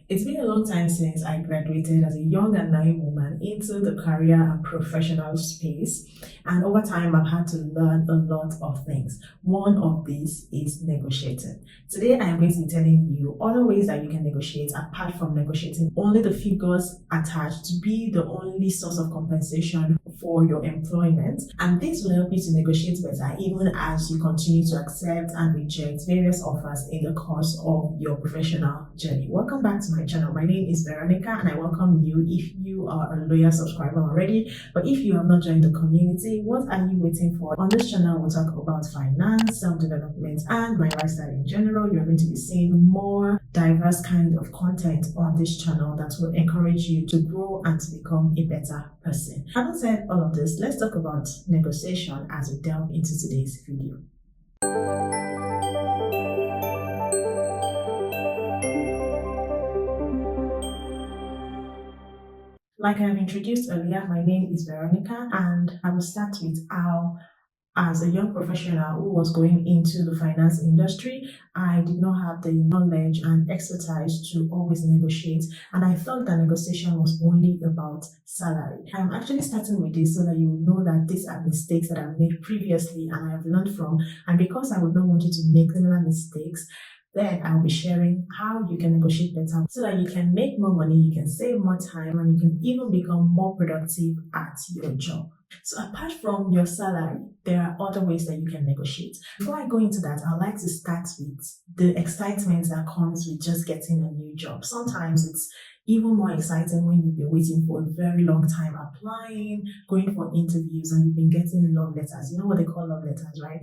It's been a long time since I graduated as a young and naive woman into the career and professional space. And over time, I've had to learn a lot of things. One of these is negotiating. Today, I am going to be telling you other ways that you can negotiate apart from negotiating only the figures attached to be the only source of compensation for your employment. And this will help you to negotiate better even as you continue to accept and reject various offers in the course of your professional journey. Welcome back to my channel. My name is Veronica and I welcome you if you are a loyal subscriber already. But if you have not joined the community, what are you waiting for? On this channel, we'll talk about finance, self-development, and my lifestyle in general. You're going to be seeing more diverse kind of content on this channel that will encourage you to grow and to become a better person. Having said all of this, let's talk about negotiation as we delve into today's video. Like I have introduced earlier, my name is Veronica, and I will start with how, as a young professional who was going into the finance industry, I did not have the knowledge and expertise to always negotiate, and I thought that negotiation was only about salary. I'm actually starting with this so that you will know that these are mistakes that I've made previously and I have learned from, and because I would not want you to make similar mistakes, then I'll be sharing how you can negotiate better so that you can make more money, you can save more time, and you can even become more productive at your job. So apart from your salary, there are other ways that you can negotiate. Before I go into that, I'd like to start with the excitement that comes with just getting a new job. Sometimes it's even more exciting when you've been waiting for a very long time applying, going for interviews, and you've been getting love letters. You know what they call love letters, right?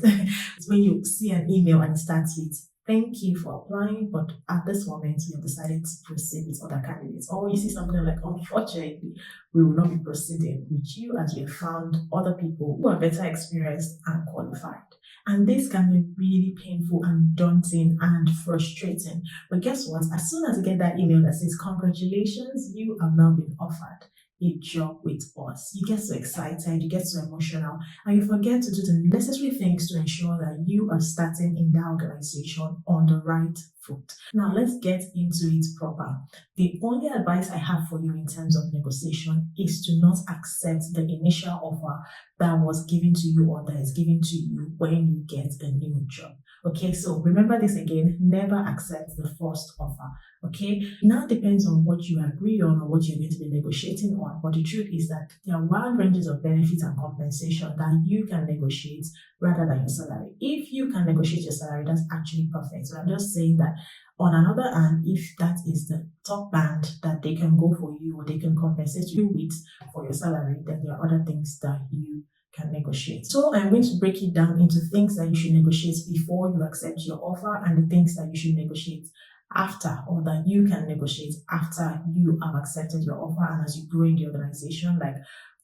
It's when you see an email and it starts with, "Thank you for applying, but at this moment, we have decided to proceed with other candidates." Or you see something like, "Unfortunately, we will not be proceeding with you as we have found other people who are better experienced and qualified." And this can be really painful and daunting and frustrating. But guess what? As soon as you get that email that says, "Congratulations, you have now been offered a job with us," you get so excited, you get so emotional, and you forget to do the necessary things to ensure that you are starting in that organization on the right foot. Now, let's get into it proper. The only advice I have for you in terms of negotiation is to not accept the initial offer that was given to you or that is given to you when you get a new job. Okay, so remember this again, never accept the first offer. Okay, now it depends on what you agree on or what you're going to be negotiating on. But the truth is that there are wide ranges of benefits and compensation that you can negotiate rather than your salary. If you can negotiate your salary, that's actually perfect. So I'm just saying that on another hand, if that is the top band that they can go for you or they can compensate you with for your salary, then there are other things that you can negotiate. So I'm going to break it down into things that you should negotiate before you accept your offer and the things that you should negotiate after, or that you can negotiate after you have accepted your offer and as you grow in the organization, like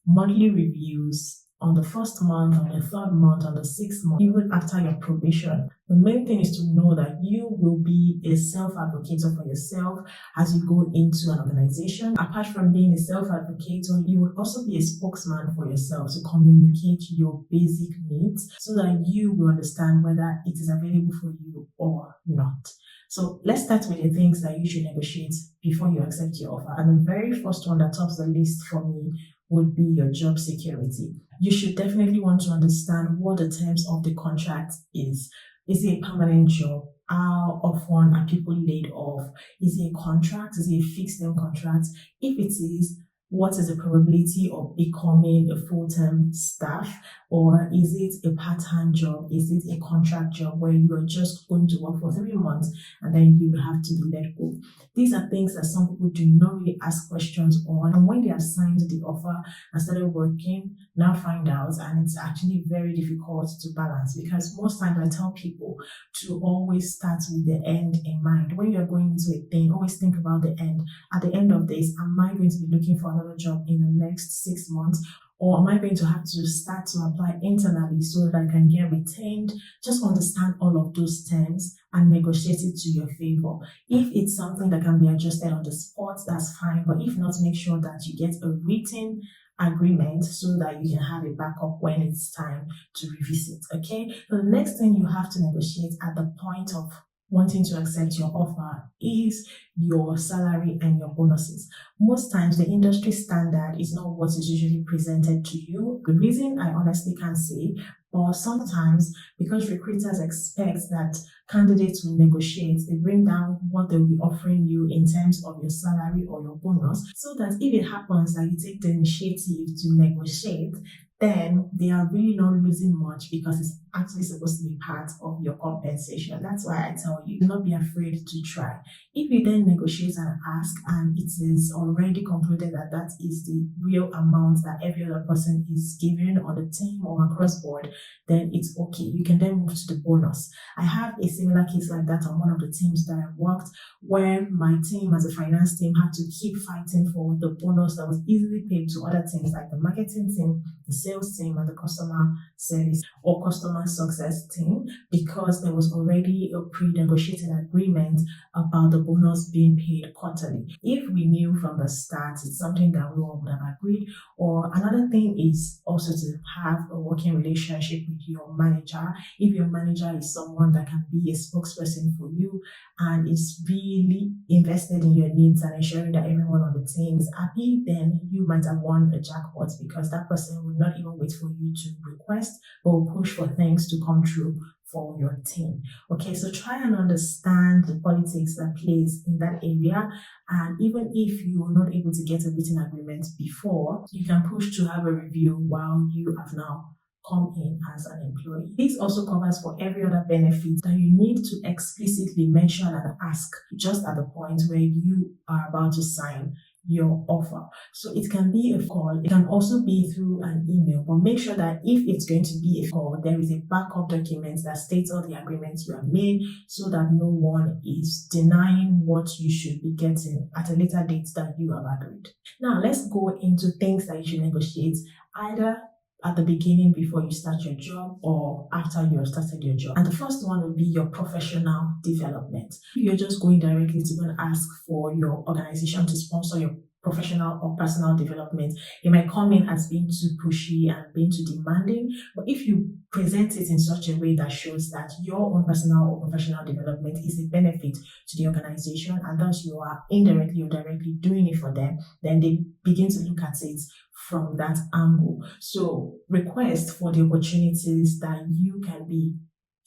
monthly reviews on the first month, on the third month, on the sixth month, even after your probation. The main thing is to know that you will be a self-advocator for yourself as you go into an organization. Apart from being a self-advocator, you will also be a spokesman for yourself to communicate your basic needs so that you will understand whether it is available for you or not. So let's start with the things that you should negotiate before you accept your offer. And the very first one that tops the list for me would be your job security. You should definitely want to understand what the terms of the contract is. Is it a permanent job? How often are people laid off? Is it a contract? Is it a fixed term contract? If it is, what is the probability of becoming a full-time staff? Or is it a part-time job? Is it a contract job where you are just going to work for 3 months and then you have to be let go? These are things that some people do not really ask questions on. And when they have signed the offer and started working, now find out, and it's actually very difficult to balance, because most times I tell people to always start with the end in mind. When you're going into a thing, always think about the end. At the end of this, am I going to be looking for another job in the next 6 months? Or am I going to have to start to apply internally so that I can get retained? Just understand all of those terms and negotiate it to your favor. If it's something that can be adjusted on the spot, that's fine. But if not, make sure that you get a written agreement so that you can have a backup when it's time to revisit. Okay. So the next thing you have to negotiate at the point of wanting to accept your offer is your salary and your bonuses. Most times, the industry standard is not what is usually presented to you. The reason I honestly can't say, but sometimes because recruiters expect that candidates will negotiate, they bring down what they'll be offering you in terms of your salary or your bonus, so that if it happens that you take the initiative to negotiate, then they are really not losing much because it's actually supposed to be part of your compensation. That's why I tell you, do not be afraid to try. If you then negotiate and ask, and it is already concluded that that is the real amount that every other person is given on the team or across board, then it's okay. You can then move to the bonus. I have a similar case like that on one of the teams that I worked, where my team as a finance team had to keep fighting for the bonus that was easily paid to other teams like the marketing team, the sales team, and the customer service or customer success team, because there was already a pre-negotiated agreement about the bonus being paid quarterly. If we knew from the start, it's something that we all would have agreed. Or another thing is also to have a working relationship with your manager. If your manager is someone that can be a spokesperson for you and is really invested in your needs and ensuring that everyone on the team is happy, then you might have won a jackpot, because that person will not even wait for you to request, but will push for things to come true for your team. Okay, so try and understand the politics that plays in that area. And even if you were not able to get a written agreement before, you can push to have a review while you have now come in as an employee. This also covers for every other benefit that you need to explicitly mention and ask just at the point where you are about to sign your offer. So it can be a call, it can also be through an email, but make sure that if it's going to be a call, there is a backup document that states all the agreements you have made, so that no one is denying what you should be getting at a later date that you have agreed. Now let's go into things that you should negotiate either at the beginning before you start your job or after you have started your job. And the first one will be your professional development. You're just going directly to go and ask for your organization to sponsor your professional or personal development. It might come in as being too pushy and being too demanding, but if you present it in such a way that shows that your own personal or professional development is a benefit to the organization, and thus you are indirectly or directly doing it for them, then they begin to look at it from that angle. So request for the opportunities that you can be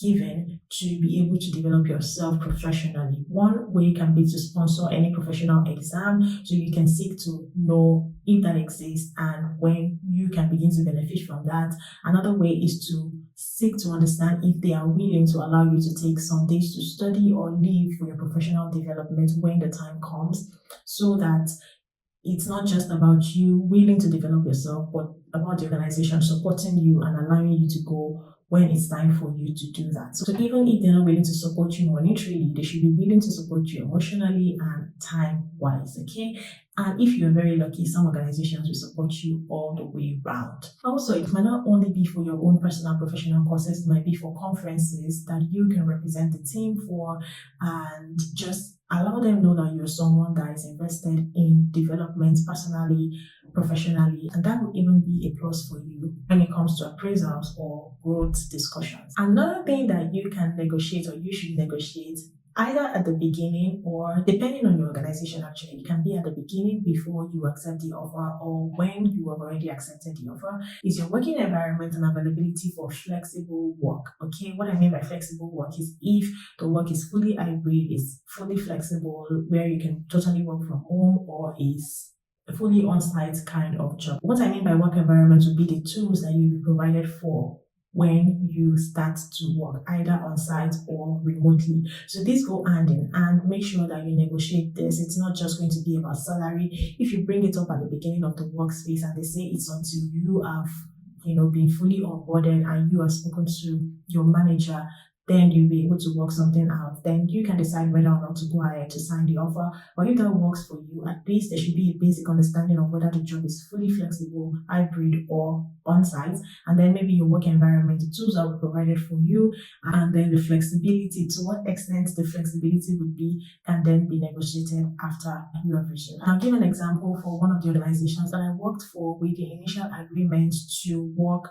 given to be able to develop yourself professionally. One way can be to sponsor any professional exam, so you can seek to know if that exists and when you can begin to benefit from that. Another way is to seek to understand if they are willing to allow you to take some days to study or leave for your professional development when the time comes, so that it's not just about you willing to develop yourself, but about the organization supporting you and allowing you to go when it's time for you to do that. So even if they're not willing to support you monetarily, they should be willing to support you emotionally and time-wise, okay? And if you're very lucky, some organizations will support you all the way round. Also, it might not only be for your own personal professional courses, it might be for conferences that you can represent the team for, and just allow them know that you're someone that is invested in development personally, professionally, and that will even be a plus for you when it comes to appraisals or growth discussions. Another thing that you can negotiate, or you should negotiate, either at the beginning or depending on your organization, actually, it can be at the beginning before you accept the offer or when you have already accepted the offer, is your working environment and availability for flexible work. Okay, what I mean by flexible work is if the work is fully hybrid, is fully flexible, where you can totally work from home, or is a fully on-site kind of job. What I mean by work environment would be the tools that you'll be provided for when you start to work, either on site or remotely. So these go hand in hand. Make sure that you negotiate this. It's not just going to be about salary. If you bring it up at the beginning of the workspace and they say it's until you have been fully onboarded and you have spoken to your manager, then you'll be able to work something out. Then you can decide whether or not to go ahead to sign the offer. But if that works for you, at least there should be a basic understanding of whether the job is fully flexible, hybrid, or on-site. And then maybe your work environment, the tools that were provided for you, and then the flexibility, to what extent the flexibility would be, can then be negotiated after you have reached it. I'll give an example for one of the organizations that I worked for with the initial agreement to work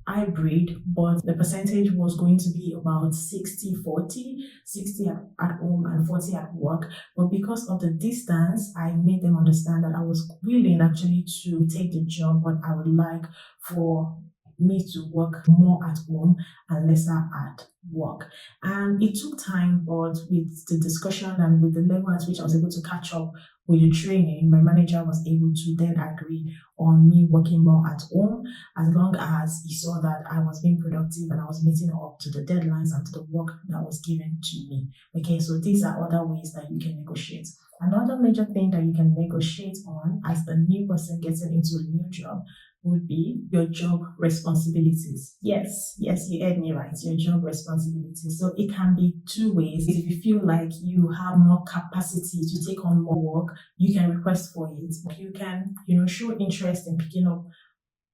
hybrid, but the percentage was going to be about 60-40, 60 at home and 40 at work. But because of the distance, I made them understand that I was willing actually to take the job, but I would like for me to work more at home and lesser at work. And it took time, but with the discussion and with the level at which I was able to catch up with the training, my manager was able to then agree on me working more at home as long as he saw that I was being productive and I was meeting up to the deadlines and to the work that was given to me. Okay, so these are other ways that you can negotiate. Another major thing that you can negotiate on as a new person getting into a new job would be your job responsibilities. Yes, you heard me right, your job responsibilities. So it can be two ways. If you feel like you have more capacity to take on more work, you can request for it. You can, show interest in picking up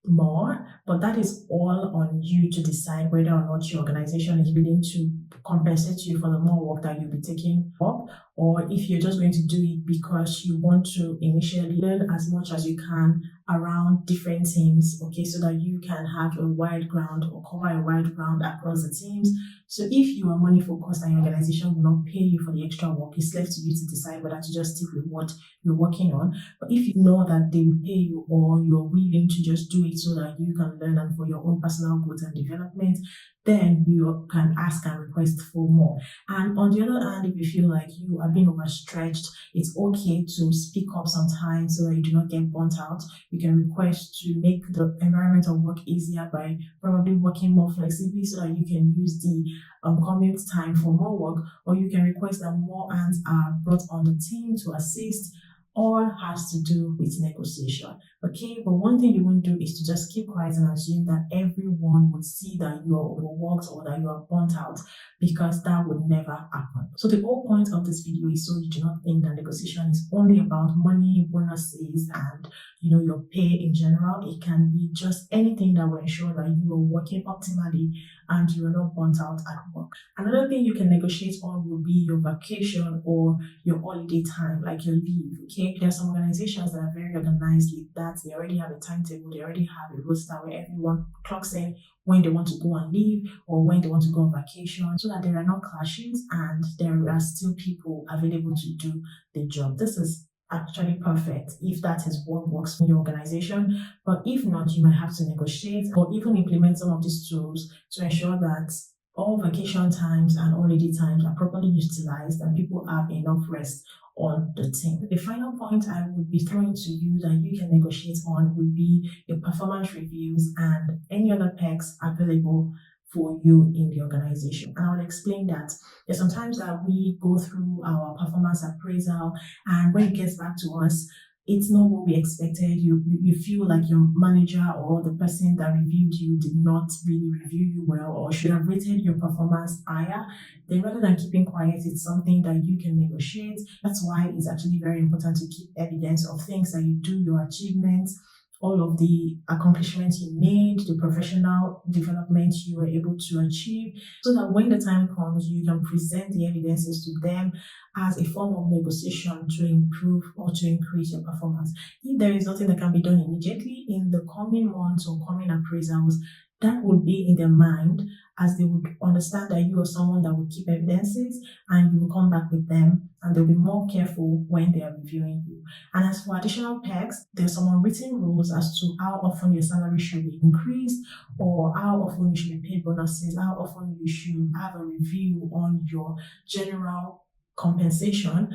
more, but that is all on you to decide whether or not your organization is willing to compensate you for the more work that you'll be taking up, or if you're just going to do it because you want to initially learn as much as you can around different teams, okay, so that you can have a wide ground or cover a wide ground across the teams. So if you are money focused and your organization will not pay you for the extra work, it's left to you to decide whether to just stick with what you're working on. But if you know that they will pay you or you're willing to just do it so that you can learn and for your own personal growth and development, then you can ask and request for more. And on the other hand, if you feel like you are being overstretched, it's okay to speak up sometimes so that you do not get burnt out. You can request to make the environment of work easier by probably working more flexibly so that you can use the commute time for more work, or you can request that more hands are brought on the team to assist. All has to do with negotiation. Okay, but one thing you won't do is to just keep quiet and assume that everyone would see that you are overworked or that you are burnt out, because that would never happen. So the whole point of this video is so you do not think that negotiation is only about money, bonuses, and your pay in general. It can be just anything that will ensure that you are working optimally and you are not burnt out at work. Another thing you can negotiate on will be your vacation or your holiday time, like your leave. Okay, there are some organizations that are very organized with that. They already have a timetable, they already have a roster where everyone clocks in when they want to go on leave or when they want to go on vacation, so that there are no clashes and there are still people available to do the job. This is actually perfect if that is what works for your organization. But if not, you might have to negotiate or even implement some of these tools to ensure that all vacation times and holiday times are properly utilized and people have enough rest on the team. The final point I would be throwing to you that you can negotiate on would be your performance reviews and any other perks available for you in the organization. And I will explain that. There's sometimes that we go through our performance appraisal, and when it gets back to us, it's not what we expected. You feel like your manager or the person that reviewed you did not really review you well or should have rated your performance higher. Then rather than keeping quiet, it's something that you can negotiate. That's why it's actually very important to keep evidence of things that you do, your achievements, all of the accomplishments you made, the professional development you were able to achieve, so that when the time comes, you can present the evidences to them as a form of negotiation to improve or to increase your performance. If there is nothing that can be done immediately in the coming months or coming appraisals, that would be in their mind, as they would understand that you are someone that will keep evidences and you will come back with them and they'll be more careful when they are reviewing you. And as for additional perks, there's some unwritten rules as to how often your salary should be increased or how often you should be paid bonuses, how often you should have a review on your general compensation.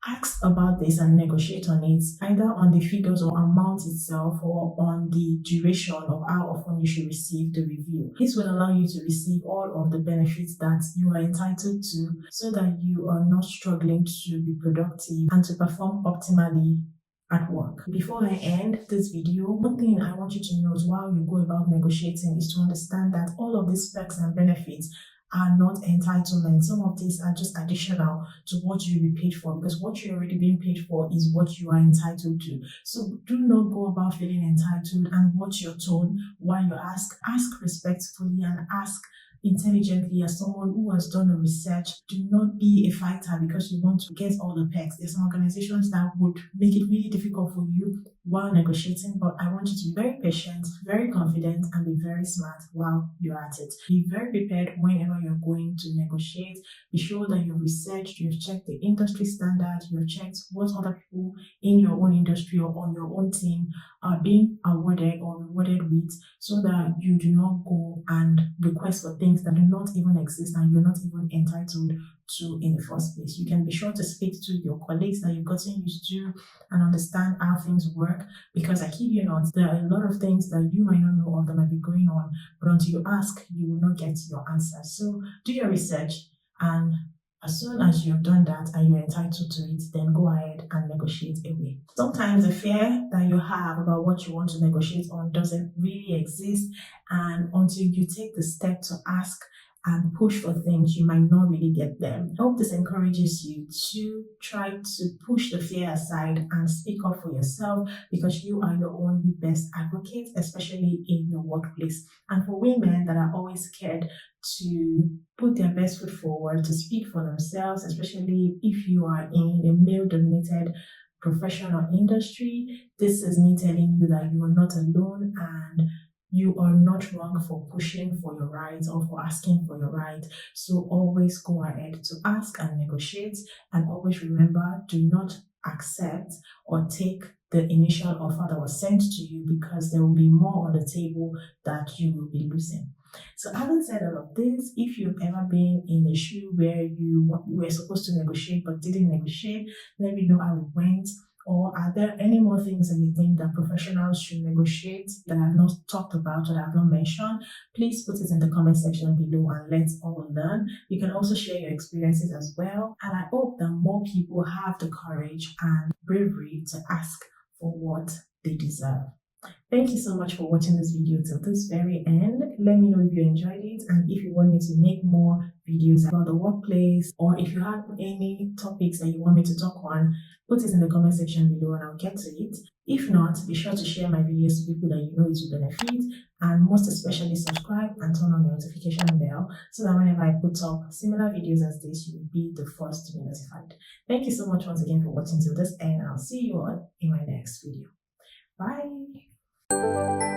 Ask about this and negotiate on it, either on the figures or amount itself or on the duration of how often you should receive the review. This will allow you to receive all of the benefits that you are entitled to, so that you are not struggling to be productive and to perform optimally at work. Before I end this video, one thing I want you to note while you go about negotiating is to understand that all of these perks and benefits are not entitlement. Some of these are just additional to what you'll be paid for, because what you're already being paid for is what you are entitled to. So do not go about feeling entitled, and watch your tone while you ask. Ask respectfully and ask intelligently as someone who has done a research. Do not be a fighter because you want to get all the perks. There's some organizations that would make it really difficult for you while negotiating, but I want you to be very patient, very confident, and be very smart while you're at it. Be very prepared whenever you're going to negotiate. Be sure that you've researched, you've checked the industry standards, you've checked what other people in your own industry or on your own team are being awarded or rewarded with, so that you do not go and request for things that do not even exist and you're not even entitled to in the first place. You can be sure to speak to your colleagues that you've gotten used to and understand how things work, because I kid you not, there are a lot of things that you might not know of that might be going on, but until you ask, you will not get your answer. So do your research, and as soon as you've done that and you're entitled to it, then go ahead and negotiate away. Sometimes the fear that you have about what you want to negotiate on doesn't really exist, and until you take the step to ask and push for things, you might not really get them. I hope this encourages you to try to push the fear aside and speak up for yourself, because you are your only best advocate, especially in your workplace. And for women that are always scared to put their best foot forward, to speak for themselves, especially if you are in a male-dominated profession or industry, this is me telling you that you are not alone and you are not wrong for pushing for your rights or for asking for your right. So always go ahead to ask and negotiate, and always remember, do not accept or take the initial offer that was sent to you, because there will be more on the table that you will be losing. So having said all of this, if you've ever been in a shoe where you were supposed to negotiate but didn't negotiate, let me know how it went. Or are there any more things that you think that professionals should negotiate that I have not talked about or that I have not mentioned? Please put it in the comment section below and let's all learn. You can also share your experiences as well. And I hope that more people have the courage and bravery to ask for what they deserve. Thank you so much for watching this video till this very end. Let me know if you enjoyed it, and if you want me to make more videos about the workplace, or if you have any topics that you want me to talk on, put it in the comment section below and I'll get to it. If not, be sure to share my videos to people that you know it will benefit, and most especially subscribe and turn on the notification bell so that whenever I put up similar videos as this, you will be the first to be notified. Thank you so much once again for watching till this end, and I'll see you all in my next video. Bye!